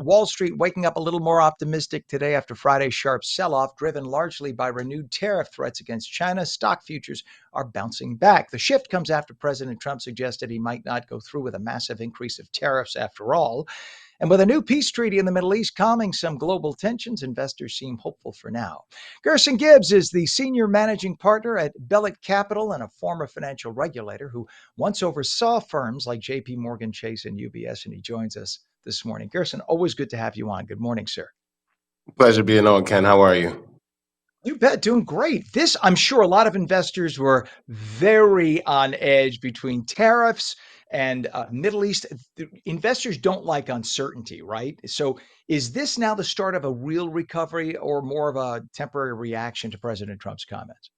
Wall Street waking up a little more optimistic today after Friday's sharp sell-off, driven largely by renewed tariff threats against China. Stock futures are bouncing back. The shift comes after President Trump suggested he might not go through with a massive increase of tariffs after all. And with a new peace treaty in the Middle East calming some global tensions, investors seem hopeful for now. Gerson Gibbs is the senior managing partner at Belite Capital and a former financial regulator who once oversaw firms like JP Morgan Chase and UBS, and he joins us this morning. Gerson, always good to have you on. Good morning, sir. Pleasure being on, Ken. How are you? You bet, doing great. I'm sure a lot of investors were very on edge between tariffs and Middle East. Investors don't like uncertainty, right? So is this now the start of a real recovery or more of a temporary reaction to President Trump's comments?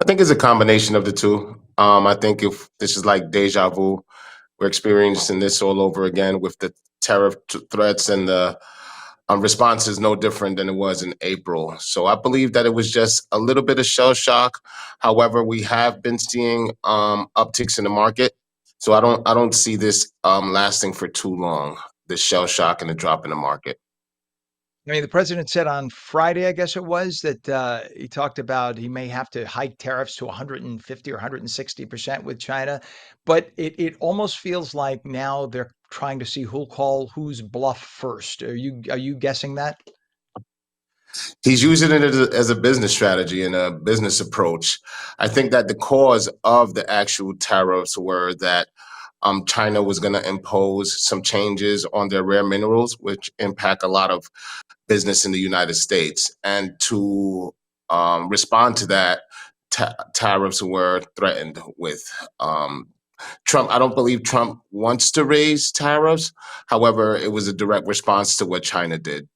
I think it's a combination of the two. I think if this is like deja vu, we're experiencing this all over again with the threats, and the response is no different than it was in April. So I believe that it was just a little bit of shell shock. However, we have been seeing upticks in the market. So I don't see this lasting for too long. The shell shock and the drop in the market. I mean, the president said on Friday, I guess it was, that he talked about he may have to hike tariffs to 150 or 160% with China. But it almost feels like now they're trying to see who'll call whose bluff first. Are you guessing that? He's using it as a business strategy and a business approach. I think that the cause of the actual tariffs were that China was going to impose some changes on their rare minerals, which impact a lot of business in the United States. And to respond to that, tariffs were threatened with. Trump, I don't believe Trump wants to raise tariffs. However, it was a direct response to what China did.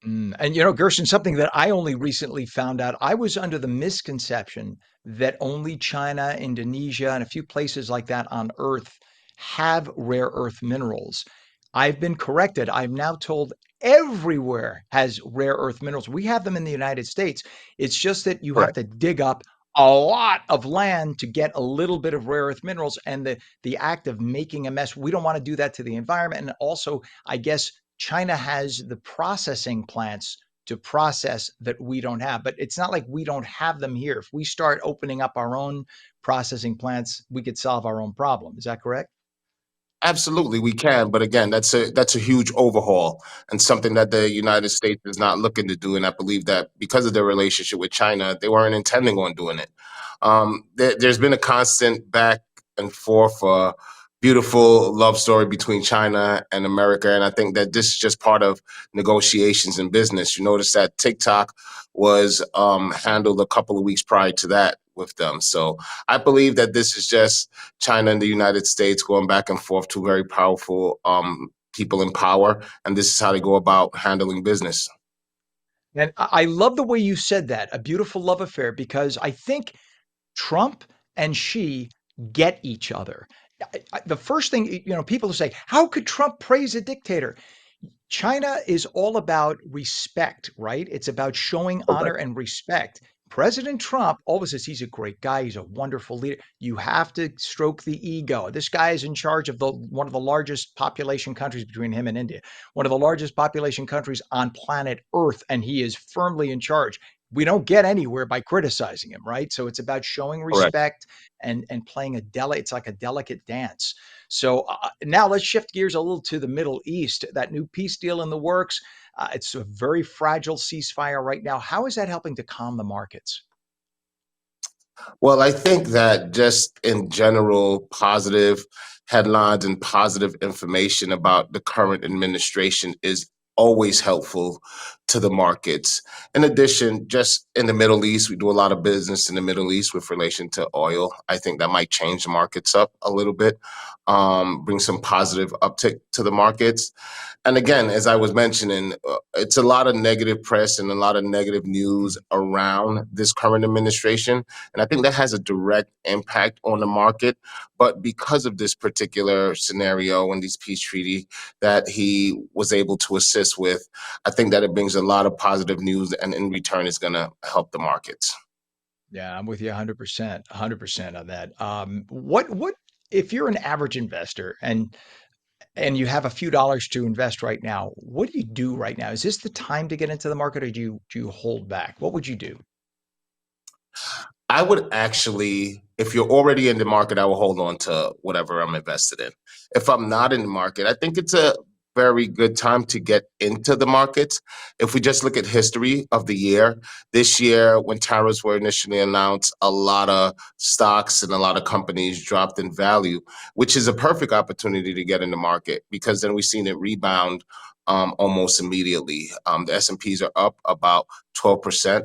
And Gershon, something that I only recently found out, I was under the misconception that only China, Indonesia, and a few places like that on Earth have rare earth minerals. I've been corrected. I'm now told everywhere has rare earth minerals. We have them in the United States. It's just that you have Correct. to dig up a lot of land to get a little bit of rare earth minerals, and the act of making a mess, we don't want to do that to the environment. And also, I guess China has the processing plants to process that we don't have, but it's not like we don't have them here. If we start opening up our own processing plants, we could solve our own problem. Is that correct? Absolutely, we can, but again, that's a huge overhaul and something that the United States is not looking to do. And I believe that because of their relationship with China, they weren't intending on doing it. There's been a constant back and forth, beautiful love story between China and America, and I think that this is just part of negotiations in business. You notice that TikTok was handled a couple of weeks prior to that with them. So I believe that this is just China and the United States going back and forth, two very powerful people in power, and this is how they go about handling business. And I love the way you said that, a beautiful love affair, because I think Trump and Xi get each other. The first thing, people say, how could Trump praise a dictator? China is all about respect, right? It's about showing honor Correct. and respect. President Trump always says he's a great guy, he's a wonderful leader. You have to stroke the ego. This guy is in charge of the one of the largest population countries between him and India, one of the largest population countries on planet Earth, and he is firmly in charge. We don't get anywhere by criticizing him, right? So it's about showing Correct. respect and playing it's like a delicate dance. So now let's shift gears a little to the Middle East. That new peace deal in the works. It's a very fragile ceasefire right now. How is that helping to calm the markets? Well, I think that just in general, positive headlines and positive information about the current administration is always helpful to the markets. In addition, just in the Middle East, we do a lot of business in the Middle East with relation to oil. I think that might change the markets up a little bit, bring some positive uptick to the markets. And again, as I was mentioning, it's a lot of negative press and a lot of negative news around this current administration. And I think that has a direct impact on the market. But because of this particular scenario and this peace treaty that he was able to assist with, I think that it brings a lot of positive news and in return is going to help the markets. Yeah, I'm with you 100%, 100% on that. What if you're an average investor and and you have a few dollars to invest right now, what do you do right now? Is this the time to get into the market, or do you hold back? What would you do? I would actually, if you're already in the market, I will hold on to whatever I'm invested in. If I'm not in the market, I think it's a very good time to get into the markets. If we just look at history of the year, this year when tariffs were initially announced, a lot of stocks and a lot of companies dropped in value, which is a perfect opportunity to get in the market because then we've seen it rebound almost immediately. The S&Ps are up about 12%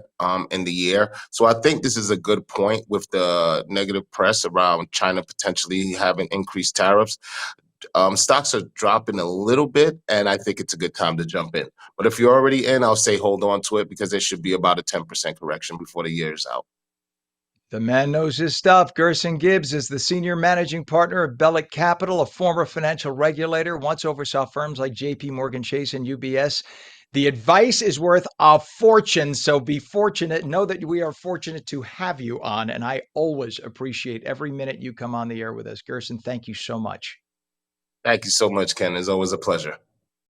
in the year. So I think this is a good point with the negative press around China potentially having increased tariffs. Stocks are dropping a little bit, and I think it's a good time to jump in. But if you're already in, I'll say hold on to it because there should be about a 10% correction before the year is out. The man knows his stuff. Gerson Gibbs is the senior managing partner of Belite Capital, a former financial regulator, once oversaw firms like JP Morgan Chase and UBS. The advice is worth a fortune, so be fortunate. Know that we are fortunate to have you on, and I always appreciate every minute you come on the air with us. Gerson, thank you so much. Thank you so much, Ken. It's always a pleasure.